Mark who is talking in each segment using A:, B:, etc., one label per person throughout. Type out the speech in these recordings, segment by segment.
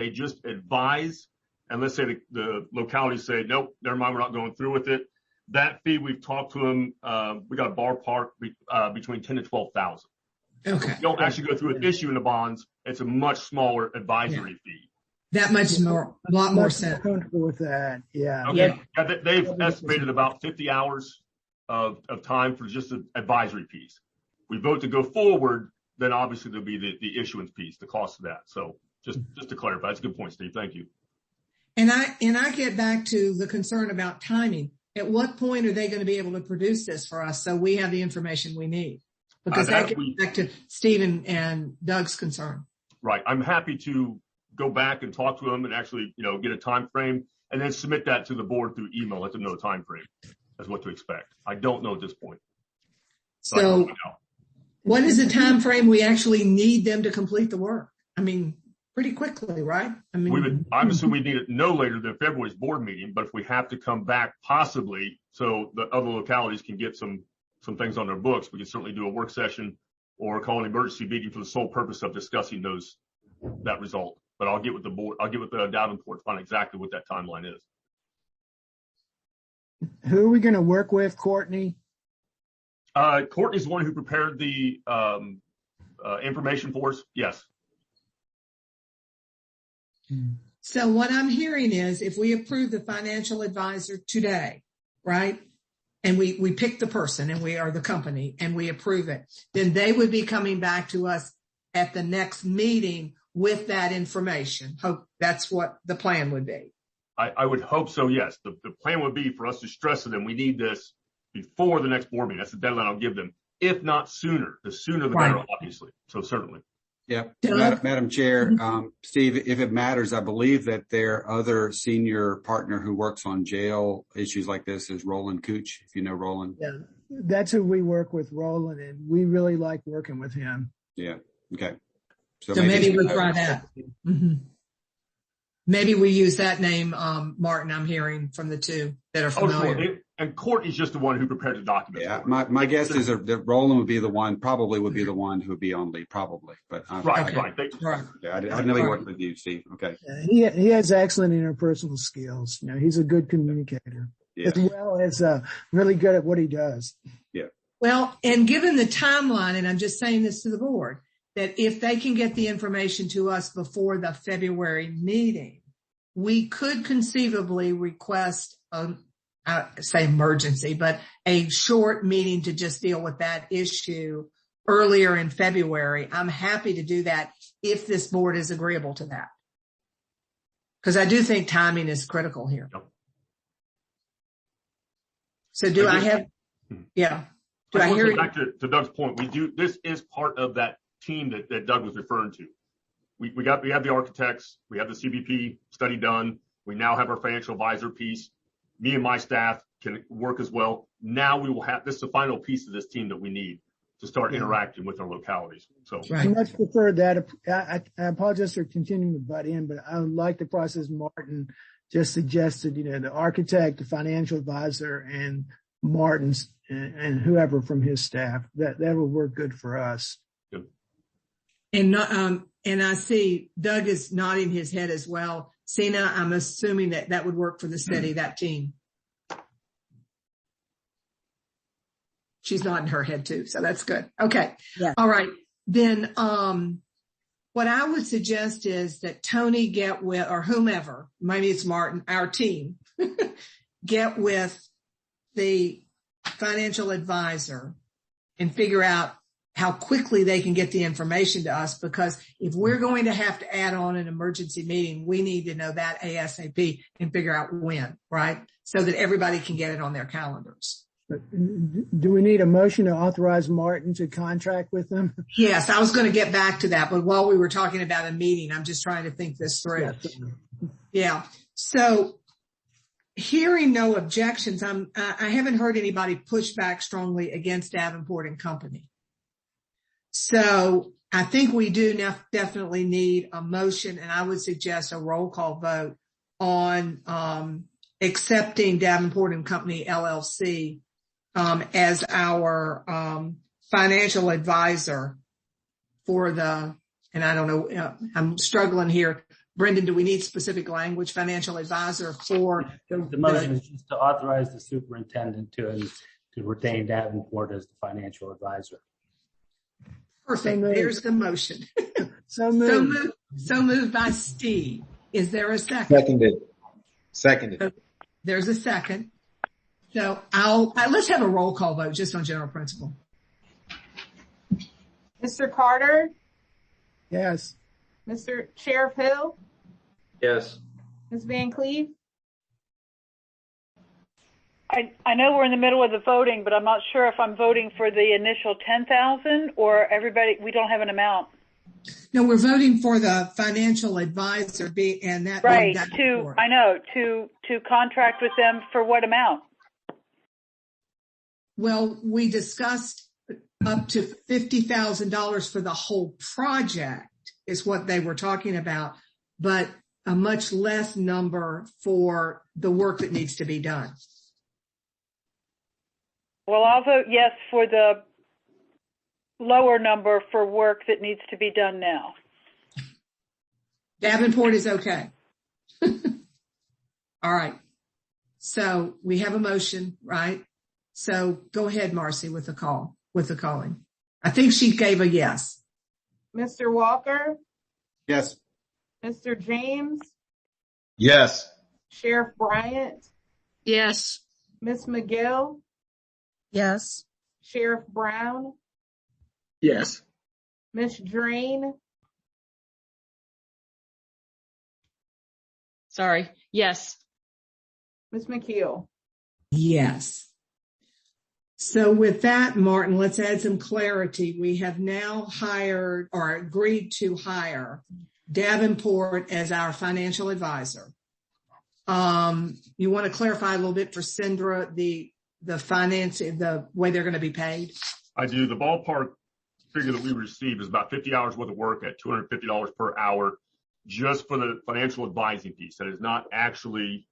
A: they just advise, and let's say the locality say, nope, never mind, we're not going through with it. That fee, we've talked to them. We got a ballpark between 10 to 12,000.
B: Okay.
A: If you don't actually go through with issuing the bonds, it's a much smaller advisory fee.
B: That much more, a lot more sense.
C: Comfortable with that. Yeah.
A: Okay. Yeah, they've estimated about 50 hours of time for just the advisory piece. We vote to go forward, then obviously there'll be the issuance piece, the cost of that. So just to clarify, that's a good point, Steve. Thank you.
B: And I get back to the concern about timing. At what point are they going to be able to produce this for us so we have the information we need? Because that gets back to Stephen and Doug's concern.
A: Right. I'm happy to go back and talk to them and actually, get a time frame and then submit that to the board through email, let them know the time frame as what to expect. I don't know at this point.
B: So what is the time frame we actually need them to complete the work? I mean, pretty quickly, right? I mean,
A: I'm assuming we need it no later than February's board meeting, but if we have to come back possibly so the other localities can get some things on their books, we can certainly do a work session or call an emergency meeting for the sole purpose of discussing that result. But I'll get with the board, I'll get with the Davenport to find exactly what that timeline is.
C: Who are we going to work with, Courtney?
A: Courtney's the one who prepared the information for us. Yes.
B: So what I'm hearing is if we approve the financial advisor today, right? And we pick the person and we are the company and we approve it, then they would be coming back to us at the next meeting with that information. Hope that's what the plan would be.
A: I would hope so, yes. The plan would be for us to stress to them, we need this before the next board meeting. That's the deadline I'll give them. If not sooner, the sooner the better, obviously. So certainly.
D: Yeah. Madam Chair, Steve, if it matters, I believe that their other senior partner who works on jail issues like this is Roland Cooch, if you know Roland.
C: Yeah, that's who we work with, Roland, and we really like working with him.
D: Yeah. Okay.
B: So maybe we try that. Mm-hmm. Maybe we use that name, Martin, I'm hearing from the two that are familiar.
A: Sure. And Courtney's just the one who prepared the document.
D: Yeah, my guess is that Roland would be the one who would be on lead, probably. But
A: right.
D: Yeah, I didn't know he worked with you, Steve. Okay.
C: Yeah, he has excellent interpersonal skills. He's a good communicator, as well as really good at what he does.
D: Yeah.
B: Well, and given the timeline, and I'm just saying this to the board, that if they can get the information to us before the February meeting, we could conceivably request say emergency, but a short meeting to just deal with that issue earlier in February. I'm happy to do that if this board is agreeable to that. Because I do think timing is critical here.
A: Yep.
B: So do I hear you?
A: Back to Doug's point, this is part of that team that Doug was referring to. We have the architects, we have the CBP study done. We now have our financial advisor piece. Me and my staff can work as well. Now we will have, this is the final piece of this team that we need to start interacting with our localities. So
C: I much prefer that. I apologize for continuing to butt in, but I like the process Martin just suggested, the architect, the financial advisor, and Martin's and whoever from his staff. That will work good for us.
A: Good.
B: And I see Doug is nodding his head as well. Sina, I'm assuming that would work for the study, that team. She's nodding her head too, so that's good. Okay. Yeah. All right. Then what I would suggest is that Tony get with, or whomever, maybe it's Martin, our team, get with the financial advisor and figure out how quickly they can get the information to us, because if we're going to have to add on an emergency meeting, we need to know that ASAP and figure out when, right? So that everybody can get it on their calendars.
C: Do we need a motion to authorize Martin to contract with them?
B: Yes, I was going to get back to that, but while we were talking about a meeting, I'm just trying to think this through. Yeah. So hearing no objections, I haven't heard anybody push back strongly against Davenport and Company. So I think we do definitely need a motion, and I would suggest a roll call vote on accepting Davenport and Company LLC as our financial advisor for and I don't know, I'm struggling here Brendan, do we need specific language, financial advisor for
E: the motion is just to authorize the superintendent to retain Davenport as the financial advisor.
B: Perfect. There's the motion.
C: So moved.
B: So moved by Steve. Is there a second?
F: Seconded.
B: There's a second. So let's have a roll call vote just on general principle.
G: Mr. Carter,
C: Yes.
G: Mr. Sheriff Hill,
F: Yes.
G: Ms. Van Cleve,
H: I know we're in the middle of the voting, but I'm not sure if I'm voting for the initial 10,000 or everybody. We don't have an amount.
B: No, we're voting for the financial advisor and that.
H: Right. To contract with them for what amount?
B: Well, we discussed up to $50,000 for the whole project is what they were talking about, but a much less number for the work that needs to be done.
H: Well, I'll vote yes for the lower number for work that needs to be done now.
B: Davenport is okay. All right. So we have a motion, right? So go ahead, Marcy, with the calling. I think she gave a yes.
G: Mr. Walker,
D: Yes.
G: Mr. James,
F: Yes.
G: Sheriff Bryant,
I: Yes.
G: Ms. McGill,
I: Yes.
G: Sheriff Brown,
F: Yes.
G: Ms. Drain,
I: Sorry. Yes.
G: Ms. McKeel.
B: Yes. So with that, Martin, let's add some clarity. We have now hired or agreed to hire Davenport as our financial advisor. You want to clarify a little bit for Sindra, the financing, the way they're going to be paid?
A: I do. The ballpark figure that we received is about 50 hours worth of work at $250 per hour just for the financial advising piece. That is not actually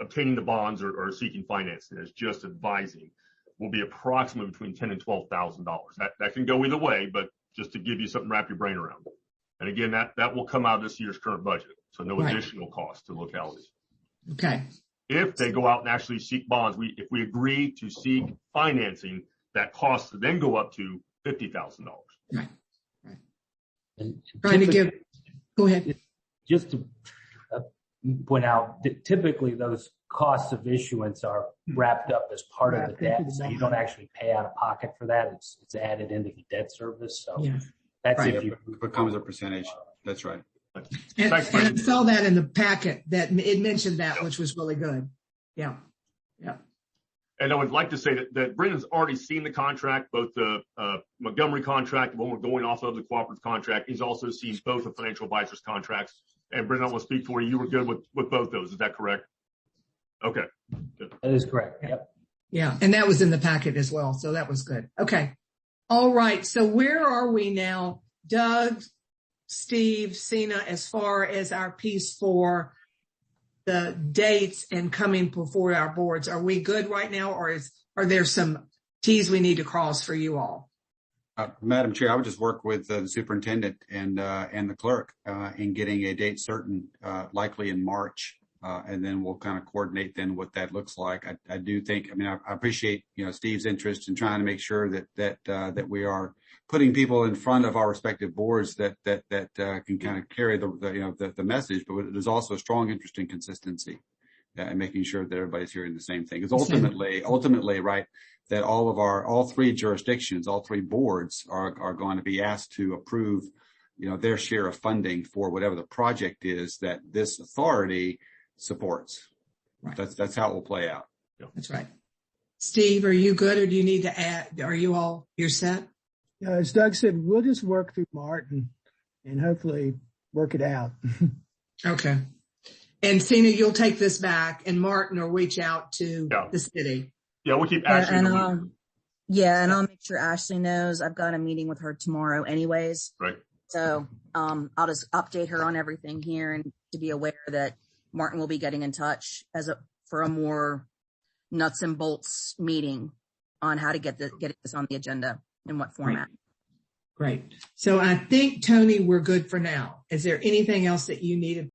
A: obtaining the bonds or seeking financing. It's just advising. Will be approximately between $10,000 and $12,000. That can go either way, but just to give you something to wrap your brain around. And again, that will come out of this year's current budget. So no additional cost to localities.
B: Okay.
A: If they go out and actually seek bonds, if we agree to seek financing, that cost to then go up to $50,000.
B: Right.
E: And
B: Trying to go ahead.
E: Just to point out that typically those costs of issuance are wrapped up as part of the debt, so you don't actually pay out of pocket for that. It's added into the debt service. So that's
B: Right.
E: if you
D: It becomes a percentage. That's right.
B: And I saw that in the packet that it mentioned that, which was really good. Yeah.
A: And I would like to say that Brendan's already seen the contract, both the Montgomery contract, the one we're going off of, the cooperative contract. He's also seen both the financial advisors contracts. And Brendan, I want to speak for you. You were good with both those. Is that correct? Okay. Good.
E: That is correct. Yep.
B: Yeah. And that was in the packet as well. So that was good. Okay. All right. So where are we now? Doug, Steve, Sina, as far as our piece for the dates and coming before our boards, are we good right now, or are there some T's we need to cross for you all?
D: Madam Chair, I would just work with the superintendent and the clerk in getting a date certain, likely in March, and then we'll kind of coordinate then what that looks like. I do think, I appreciate Steve's interest in trying to make sure that we are putting people in front of our respective boards that can kind of carry the message, but there's also a strong interest in consistency and making sure that everybody's hearing the same thing. Because ultimately, right, that all three jurisdictions, all three boards are going to be asked to approve, their share of funding for whatever the project is that this authority supports. Right. That's how it will play out.
B: That's right. Steve, are you good, or do you need to add? Are you're set?
C: As Doug said, we'll just work through Martin and hopefully work it out.
B: Okay. And Sina, you'll take this back, and Martin will reach out to the city.
A: Yeah, we'll keep Ashley.
J: And I'll make sure Ashley knows. I've got a meeting with her tomorrow anyways.
A: Right.
J: So I'll just update her on everything here, and to be aware that Martin will be getting in touch for a more nuts and bolts meeting on how to get this on the agenda in what format.
B: Great. So I think, Tony, we're good for now. Is there anything else that you needed